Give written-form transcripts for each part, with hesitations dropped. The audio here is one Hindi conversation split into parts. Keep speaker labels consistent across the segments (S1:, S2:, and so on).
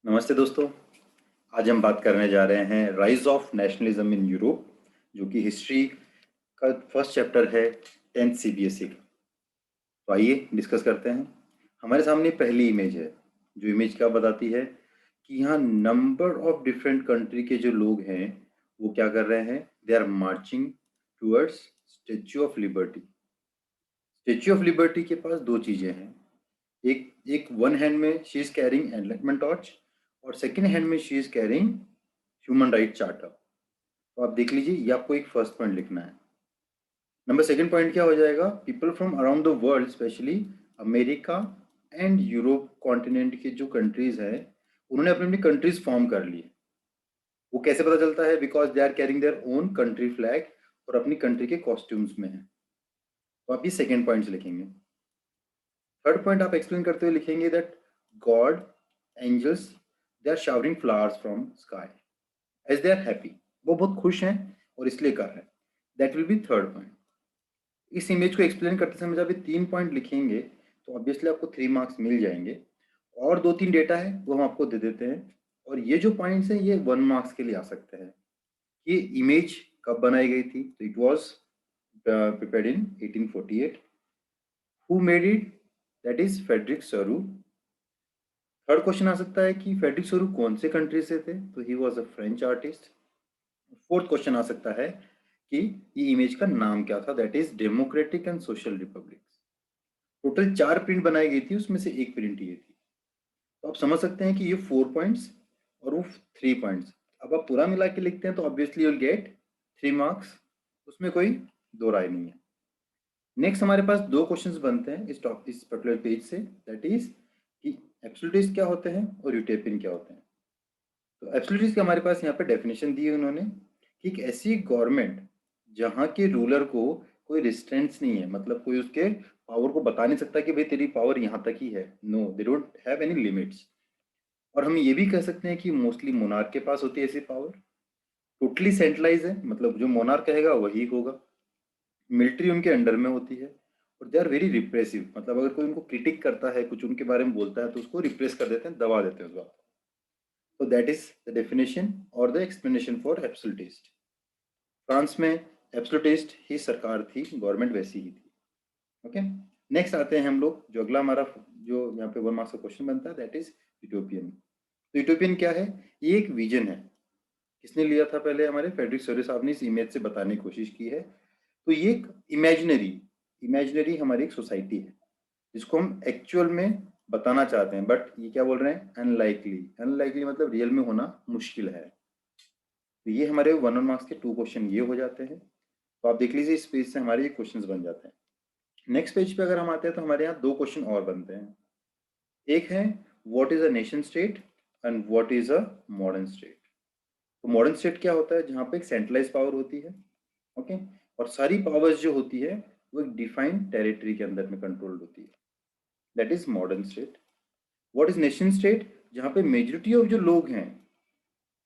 S1: नमस्ते दोस्तों। आज हम बात करने जा रहे हैं rise of nationalism in Europe, जो कि हिस्ट्री का फर्स्ट चैप्टर है 10th सीबीएसई का। तो आइए डिस्कस करते हैं। हमारे सामने पहली इमेज है, जो इमेज क्या बताती है कि यहाँ नंबर ऑफ डिफरेंट कंट्री के जो लोग हैं वो क्या कर रहे हैं, they are marching towards Statue of Liberty. Statue of Liberty के पास दो चीजें हैं। एक एक वन हैंड में she is carrying enlightenment torch और सेकंड हैंड में she is carrying human right charter. तो आप देख लीजिए, ये आपको एक फर्स्ट पॉइंट लिखना है। नंबर सेकंड पॉइंट क्या हो जाएगा, people from around the world specially America and Europe continent के जो कंट्रीज हैं उन्होंने अपनी अपनी कंट्रीज फॉर्म कर ली है। वो कैसे पता चलता है, because they are carrying their own country flag और अपनी कंट्री के कॉस्ट्यूम्स में है। तो आप ये सेकेंड पॉइंट्स लिखेंगे। थर्ड पॉइंट आप एक्सप्लेन करते हुए लिखेंगे that God angels they are showering flowers from sky as they are happy. वो बहुत खुश हैं और इसलिए कर रहे हैं। That will be third point. इस इमेज को एक्सप्लेन करते समय जब आप 3 पॉइंट लिखेंगे तो ऑब्वियसली आपको 3 मार्क्स मिल जाएंगे। और 2-3 डेटा है वो हम आपको दे देते हैं, और ये जो पॉइंट्स हैं ये 1 मार्क्स के लिए आ सकते हैं। ये इमेज कब बनाई गई थी, तो it was prepared in 1848। Who made it, that is Frederic Sorrieu. Third question आ सकता है कि फेडरिक सोरू कौन से कंट्री से थे, तो he was a French artist. Fourth question आ सकता है कि ये इमेज का नाम क्या था, that is democratic and social republic. Total 4 print बनाई गई थी, उसमें से एक प्रिंट ये थी। तो आप समझ सकते हैं कि ये 4 पॉइंट्स और वो 3 पॉइंट्स। अब आप पूरा मिला के लिखते हैं तो ऑब्वियसली यूल गेट 3 मार्क्स, उसमें कोई दो राय नहीं है। नेक्स्ट हमारे पास दो क्वेश्चंस बनते हैं इस पर्टिकुलर पेज से, दैट इज कि एब्सोल्यूटिस्ट क्या होते हैं और यूटोपियन क्या होते हैं। तो एब्सोल्यूटिस्ट की हमारे पास यहाँ पे डेफिनेशन दी है उन्होंने कि एक ऐसी गवर्नमेंट जहाँ के रूलर को कोई रिस्ट्रेंट्स नहीं है, मतलब कोई उसके पावर को बता नहीं सकता कि भाई तेरी पावर यहाँ तक ही है। No, they don't have any limits. और हम ये भी कह सकते हैं कि मोस्टली मोनार्क के पास होती है ऐसी पावर। टोटली सेंट्रलाइज है, मतलब जो मोनार्क कहेगा वही होगा। मिलिट्री उनके अंडर में होती है और दे आर वेरी रिप्रेसिव, मतलब अगर कोई उनको क्रिटिक करता है, कुछ उनके बारे में बोलता है तो उसको रिप्रेस कर देते हैं, दबा देते हैं उस बात को। So that is the definition or the explanation for absolutist. France में एब्सोल्यूटिस्ट ही सरकार थी, गवर्नमेंट वैसी ही थी। ओके, नेक्स्ट आते हैं हम लोग, जो अगला हमारा जो यहाँ पे 1 मार्क्स का क्वेश्चन बनता है, दैट इज यूटोपियन। तो यूटोपियन क्या है, ये एक विजन है। किसने लिया था, पहले हमारे फेडरिक सोरे साहब ने इस इमेज से बताने की कोशिश की है। तो ये एक इमेजिनरी इमेजिनरी हमारी एक सोसाइटी है जिसको हम एक्चुअल में बताना चाहते हैं, बट ये क्या बोल रहे हैं, अनलाइकली। अनलाइकली मतलब रियल में होना मुश्किल है। तो ये हमारे 1 मार्क्स के 2 क्वेश्चन ये हो जाते हैं। तो आप देख लीजिए, इस पेज से हमारे ये क्वेश्चंस बन जाते हैं। नेक्स्ट पेज पे अगर हम आते हैं तो हमारे यहाँ 2 क्वेश्चन और बनते हैं। एक है what is a nation state and what is a modern state. तो मॉडर्न स्टेट क्या होता है, जहाँ पे एक सेंट्रलाइज पावर होती है। ओके, और सारी पावर्स जो होती है वो एक डिफाइंड टेरिटरी के अंदर में कंट्रोल्ड होती है, that is modern state. What is nation state, जहाँ पे मेजोरिटी ऑफ जो लोग हैं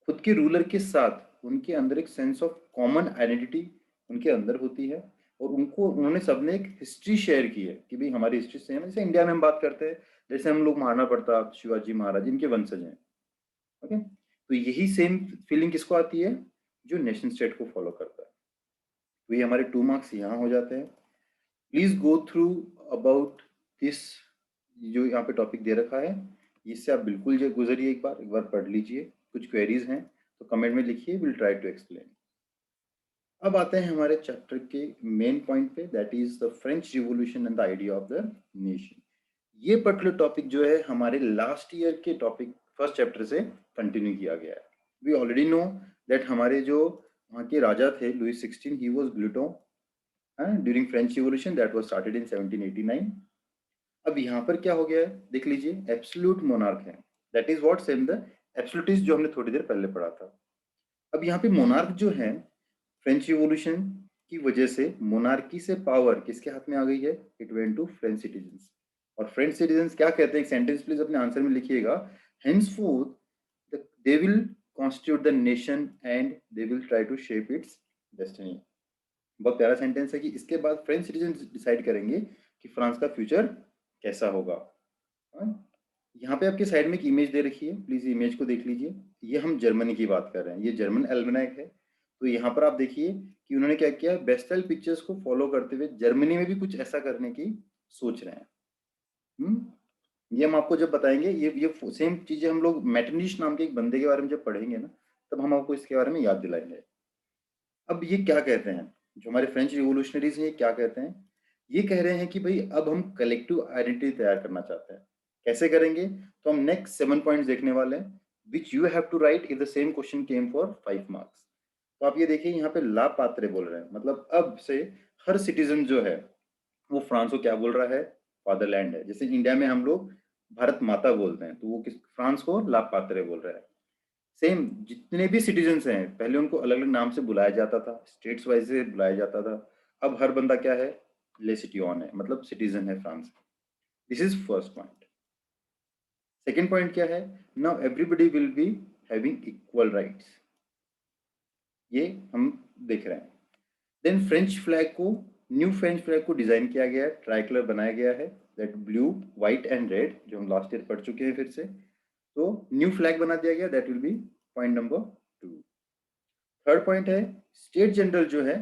S1: खुद के रूलर के साथ उनके अंदर एक सेंस ऑफ कॉमन आइडेंटिटी उनके अंदर होती है, और उन्होंने सबने एक हिस्ट्री शेयर की है कि भाई हमारी हिस्ट्री सेम है। जैसे इंडिया में हम बात करते हैं, जैसे हम लोग महाराणा प्रताप, शिवाजी महाराज, इनके वंशज हैं। ओके, तो यही सेम फीलिंग किसको आती है, जो नेशन स्टेट को फॉलो करता है। तो ये हमारे 2 मार्क्स यहाँ हो जाते हैं। Please go through about this, जो यहाँ पे टॉपिक दे रखा है इससे आप बिल्कुल जो गुजरिए, एक बार पढ़ लीजिए। कुछ क्वेरीज हैं तो कमेंट में लिखिए, विल ट्राई टू एक्सप्लेन। अब आते हैं हमारे चैप्टर के मेन पॉइंट पे, that is the French revolution and the idea of the nation. ये पर्टिकुलर टॉपिक जो है हमारे लास्ट ईयर के टॉपिक फर्स्ट चैप्टर से कंटिन्यू किया गया है। वी ऑलरेडी नो दैट हमारे जो वहाँ के राजा थे Louis 16, he was guillotined during French revolution that was started in 1789। अब यहाँ पर क्या हो गया है, देख लीजिए, एब्सोल्यूट मोनार्क है, that is what same the absolutist जो हमने थोड़ी देर पहले पढ़ा था। अब यहाँ पे मोनार्क जो है, फ्रेंच रिवॉल्यूशन की वजह से मोनार्की से पावर किसके हाथ में आ गई है, it went to French citizens. और फ्रेंच सिटीजन्स क्या कहते हैं, एक सेंटेंस प्लीज अपने आंसर में लिखिएगा, henceforth they will constitute the nation and they will try to shape its destiny। बहुत प्यारा सेंटेंस है कि इसके बाद फ्रेंच सिटीजन डिसाइड करेंगे कि फ्रांस का फ्यूचर कैसा होगा। हाँ? यहाँ पे आपके साइड में एक इमेज दे रखी है, प्लीज इमेज को देख लीजिए। ये हम जर्मनी की बात कर रहे हैं, ये जर्मन एल्मेनाक है। तो यहाँ पर आप देखिए कि उन्होंने क्या किया, बेस्टल पिक्चर्स को फॉलो करते हुए जर्मनी में भी कुछ ऐसा करने की सोच रहे हैं। ये हम आपको जब बताएंगे, ये सेम चीजें हम लोग मैटनिश नाम के एक बंदे के बारे में जब पढ़ेंगे ना, तब हम आपको इसके बारे में याद दिलाएंगे। अब ये क्या कहते हैं, जो हमारे फ्रेंच रिवोल्यूशनरीज हैं, ये क्या कहते हैं, ये कह रहे हैं कि भाई अब हम कलेक्टिव आइडेंटिटी तैयार करना चाहते हैं। कैसे करेंगे, तो हम नेक्स्ट 7 पॉइंट्स देखने वाले हैं, which you have to write if the same question came for 5 marks. तो आप ये देखिए, यहाँ पे ला पात्रे बोल रहे हैं, मतलब अब से हर सिटीजन जो है वो फ्रांस को क्या बोल रहा है, फादरलैंड है। जैसे इंडिया में हम लोग भारत माता बोलते हैं, तो वो किस फ्रांस को ला पात्रे बोल रहा है। सेम जितने भी सिटीजन्स हैं, पहले उनको अलग अलग नाम से बुलाया जाता था, स्टेट्स वाइज से बुलाया जाता था। अब हर बंदा क्या है, ले सिटिजन है, मतलब सिटीजन है France. This is first point. Second point क्या है, now everybody will be having equal rights, ये हम देख रहे हैं। देन फ्रेंच फ्लैग को, न्यू फ्रेंच फ्लैग को डिजाइन किया गया है, ट्राई कलर बनाया गया है, that blue white and red, जो हम लास्ट ईयर पढ़ चुके हैं फिर से। तो न्यू फ्लैग बना दिया गया, that will B point number 2। Third point है, स्टेट जनरल जो है,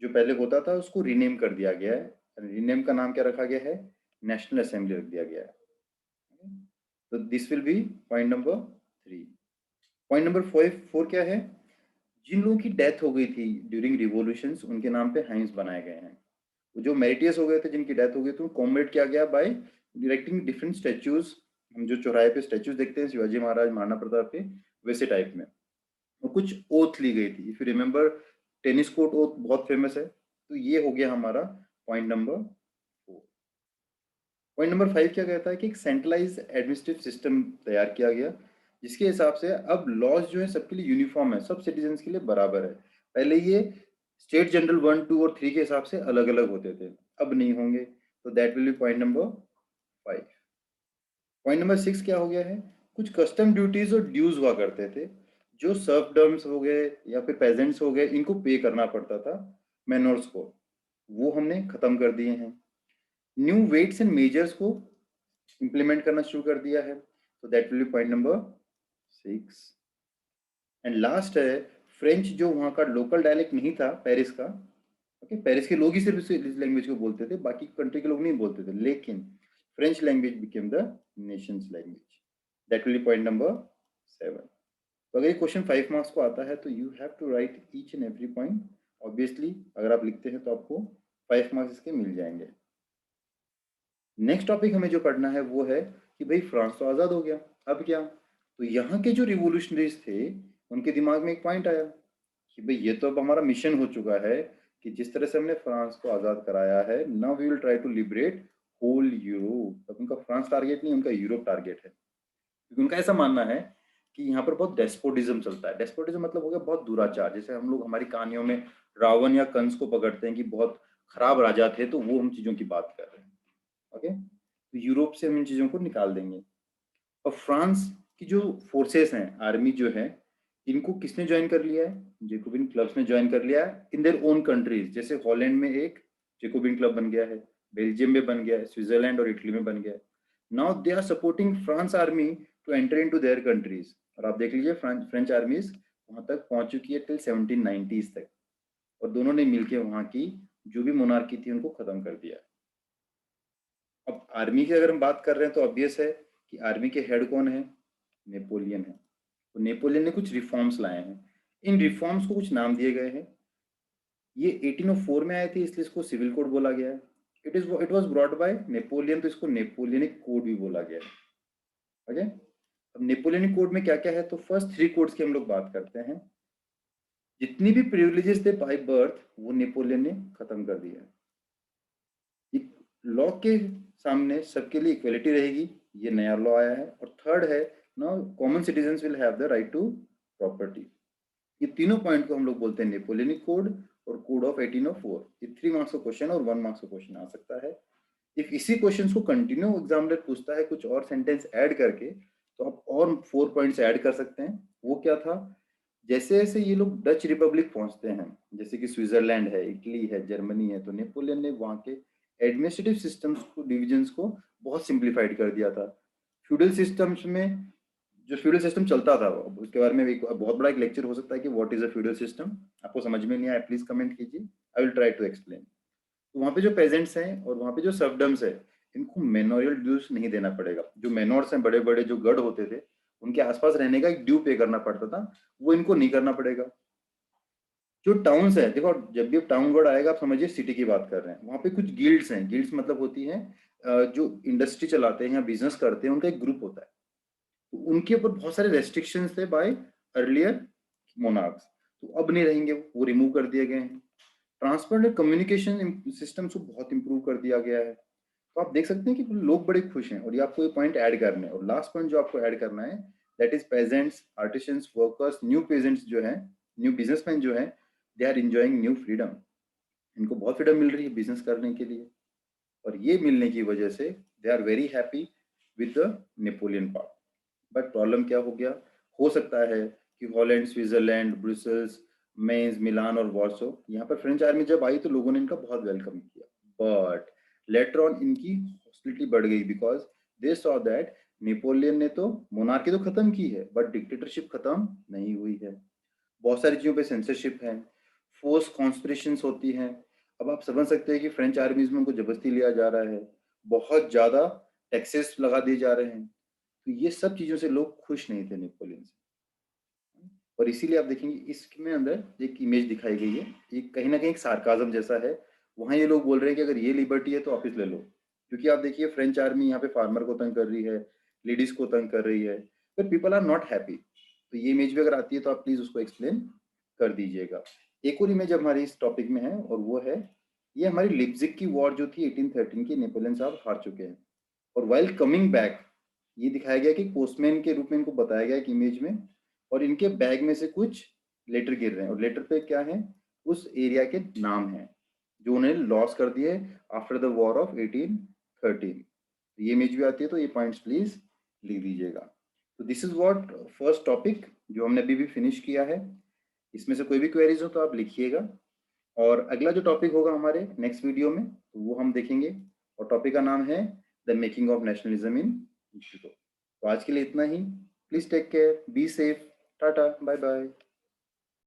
S1: जो पहले होता था, उसको रीनेम कर दिया गया है। रीनेम का नाम क्या रखा गया है, नेशनल असेंबली रख दिया गया है। तो this will be point number 3। Point number 4 क्या है, जिन लोगों की डेथ हो गई थी ड्यूरिंग रिवॉल्यूशंस, उनके नाम पे हाइम्स बनाए गए हैं। तो जो मेरिटियस हो गए थे, जिनकी डेथ हो गई थी, कॉमेमोरेट किया गया बाय डायरेक्टिंग डिफरेंट स्टैच्यूज। हम जो चौराहे पे स्टैच्यूज देखते हैं शिवाजी महाराज, महाराणा प्रताप के, वैसे टाइप में। और कुछ ओथ ली गई थी, if you remember tennis court oath बहुत फेमस है। तो ये हो गया हमारा पॉइंट नंबर 4। पॉइंट नंबर 5 क्या कहता है कि एक सेंट्रलाइज एडमिनिस्ट्रेटिव सिस्टम तैयार किया गया, जिसके हिसाब से अब लॉज जो है सबके लिए यूनिफॉर्म है, सब सिटीजन के लिए बराबर है। पहले ये स्टेट जनरल 1, 2 और 3 के हिसाब से अलग अलग होते थे, अब नहीं होंगे। तो that will B point number 5। Point number 6 क्या हो गया है, कुछ कस्टम ड्यूटीज और ड्यूज हुआ करते थे, जो सर्फडम्स हो गए या फिर पेजेंट्स हो गए, इनको पे करना पड़ता था मैनर्स को, वो हमने खत्म कर दिए हैं। न्यू वेट्स एंड मेजर्स को इंप्लीमेंट करना शुरू कर दिया है, तो that will B point number 6। And last है, फ्रेंच जो वहाँ का लोकल डायलेक्ट नहीं था पेरिस का, ओके, पेरिस के लोग ही सिर्फ इस लैंग्वेज को बोलते थे, बाकी कंट्री के लोग नहीं बोलते थे, लेकिन French language became the Nations language. That will B point number 7। तो अगर ये क्वेश्चन 5 मार्क्स को आता है, तो you have to write each and every point. Obviously अगर आप लिखते हैं तो आपको 5 मार्क्स इसके मिल जाएंगे। नेक्स्ट टॉपिक हमें जो पढ़ना है वो है कि भाई फ्रांस तो आज़ाद हो गया, अब क्या। तो यहाँ के जो रिवोल्यूशनरीज थे, उनके दिमाग में एक पॉइंट आया कि भाई ये तो अब हमारा मिशन हो चुका है कि जिस तरह से हमने फ्रांस को आज़ाद कराया है, now we will try to liberate whole Europe. अब उनका फ्रांस टारगेट नहीं, उनका यूरोप टारगेट है, क्योंकि उनका ऐसा मानना है कि यहाँ पर बहुत डेस्पोटिज्म चलता है। डेस्पोटिज्म मतलब हो गया बहुत दुराचार, जैसे हम लोग हमारी कहानियों में रावण या कंस को पकड़ते हैं कि बहुत खराब राजा थे, तो वो हम चीजों की बात कर रहे हैं। ओके, तो यूरोप से हम इन चीजों को निकाल देंगे। और फ्रांस की जो फोर्सेस हैं, आर्मी जो है, इनको किसने ज्वाइन कर लिया है, जेकोबिन क्लब्स ने ज्वाइन कर लिया है इन देयर ओन कंट्रीज। जैसे हॉलैंड में एक जेकोबिन क्लब बन गया है, बेल्जियम में बन गया है, स्विट्जरलैंड और इटली में बन गया है। Now they are supporting France army to enter into their countries. और आप देख लीजिए फ्रेंच आर्मीज वहां तक पहुंच चुकी है टिल 1790s तक, और दोनों ने मिलकर वहां की जो भी मोनार्की थी उनको खत्म कर दिया। अब आर्मी की अगर हम बात कर रहे हैं, तो ऑब्वियस है कि आर्मी के हेड कौन है, नेपोलियन है। तो नेपोलियन ने कुछ रिफॉर्म्स लाए हैं, इन रिफॉर्म्स को कुछ नाम दिए गए हैं। ये 1804 में आए थे, इसलिए इसको सिविल कोड बोला गया है। It was brought by Napoleon, तो इसको नेपोलियनिक कोड भी बोला गया है। ओके, अब नेपोलियनिक कोड में क्या क्या है, तो फर्स्ट 3 कोड्स की हम लोग बात करते हैं। जितनी भी प्रिविलेजेस थे बाय बर्थ, वो नेपोलियन ने खत्म कर दिया। लॉ के सामने सबके लिए इक्वलिटी रहेगी, ये नया लॉ आया है। और थर्ड है, now common citizens will have the right to property. ये तीनों पॉइंट को हम लोग बोलते हैं नेपोलियनिक कोड और कोड ऑफ 1804। ये 3 मार्क्स का क्वेश्चन और 1 मार्क्स का क्वेश्चन आ सकता है। इफ इसी क्वेश्चन को कंटिन्यू एग्जामिनर पूछता है कुछ और सेंटेंस ऐड करके, तो आप और 4 पॉइंट्स ऐड कर सकते हैं। वो क्या था, जैसे जैसे ये लोग डच रिपब्लिक पहुंचते हैं, जैसे कि स्विट्जरलैंड है, इटली है, जर्मनी है, तो नेपोलियन ने वहां के एडमिनिस्ट्रेटिव सिस्टम्स को, डिविजन्स को बहुत सिंप्लीफाइड कर दिया था। फ्यूडल सिस्टम्स में जो फ्यूडल सिस्टम चलता था उसके बारे में एक बहुत बड़ा एक लेक्चर हो सकता है कि what is a feudal system. आपको समझ में नहीं आया प्लीज कमेंट कीजिए, I will try to explain. तो वहाँ पे जो पेजेंट्स हैं और वहाँ पे जो सर्वडम्स है, इनको मेनोरियल ड्यूज नहीं देना पड़ेगा। जो मेनोर्स हैं, बड़े बड़े जो गढ़ होते थे, उनके आसपास रहने का एक ड्यू पे करना पड़ता था, वो इनको नहीं करना पड़ेगा। जो टाउन्स है, देखो जब भी टाउन वर्ड आएगा आप समझिए सिटी की बात कर रहे हैं। वहाँ पे कुछ गिल्ड्स हैं, गिल्ड्स मतलब होती हैं जो इंडस्ट्री चलाते हैं या बिजनेस करते हैं, उनका एक ग्रुप होता है। तो उनके ऊपर बहुत सारे रेस्ट्रिक्शंस थे बाय अर्लियर मोनार्क्स, तो अब नहीं रहेंगे, वो रिमूव कर दिए गए हैं। ट्रांसपोर्ट एंड कम्युनिकेशन सिस्टम को बहुत इंप्रूव कर दिया गया है। तो आप देख सकते हैं कि लोग बड़े खुश हैं। और ये आपको ये पॉइंट ऐड करना है, और लास्ट पॉइंट जो आपको ऐड करना है that is peasants, artisans, workers, new peasants जो हैं, न्यू बिजनेसमैन जो हैं, they are enjoying new freedom. इनको बहुत फ्रीडम मिल रही है बिजनेस करने के लिए, और ये मिलने की वजह से they are very happy with the Napoleon part. But problem क्या हो गया, हो सकता है कि Holland, Switzerland, Brussels, Mainz, Milan और वॉर्सो, यहाँ पर फ्रेंच आर्मी जब आई तो लोगों ने इनका बहुत वेलकम किया। बट लेटर ऑन इनकी हॉस्टिलिटी बढ़ गई because they saw that Napoleon ने तो मोनार्की तो खत्म की है बट डिक्टेटरशिप खत्म नहीं हुई है। बहुत सारी चीजों पे सेंसरशिप है, फोर्स कॉन्स्पिरेशंस होती हैं। अब आप समझ सकते हैं कि फ्रेंच आर्मीज में उनको जबरदस्ती लिया जा रहा है, बहुत ज्यादा टैक्सेस लगा दिए जा रहे हैं। तो ये सब चीजों से लोग खुश नहीं थे नेपोलियन से। और इसीलिए आप देखेंगे इसमें अंदर एक इमेज दिखाई गई है, ये कहीं ना कहीं एक सार्काज्म जैसा है। वहां ये लोग बोल रहे हैं कि अगर ये लिबर्टी है तो वापिस ले लो, क्योंकि आप देखिए फ्रेंच आर्मी यहाँ पे फार्मर को तंग कर रही है, लेडीज को तंग कर रही है, but people are not happy. तो ये इमेज भी अगर आती है तो आप प्लीज उसको एक्सप्लेन कर दीजिएगा। एक और इमेज हमारी इस टॉपिक में है, और वो है ये हमारी लिप्जिक की वॉर जो थी 1813 की, नेपोलियन साहब हार चुके हैं। और वाइल कमिंग बैक ये दिखाया गया कि पोस्टमैन के रूप में इनको बताया गया एक इमेज में, और इनके बैग में से कुछ लेटर गिर रहे हैं, और लेटर पे क्या है, उस एरिया के नाम है जो उन्हें लॉस कर दिए आफ्टर द वॉर ऑफ 1813। ये इमेज भी आती है, तो ये पॉइंट्स प्लीज लिख दीजिएगा। तो this is what first topic जो हमने अभी भी फिनिश किया है। इसमें से कोई भी क्वेरीज हो तो आप लिखिएगा, और अगला जो टॉपिक होगा हमारे नेक्स्ट वीडियो में तो वो हम देखेंगे, और टॉपिक का नाम है the making of nationalism in Europe. तो आज के लिए इतना ही। Please take care, be safe, tata, bye bye.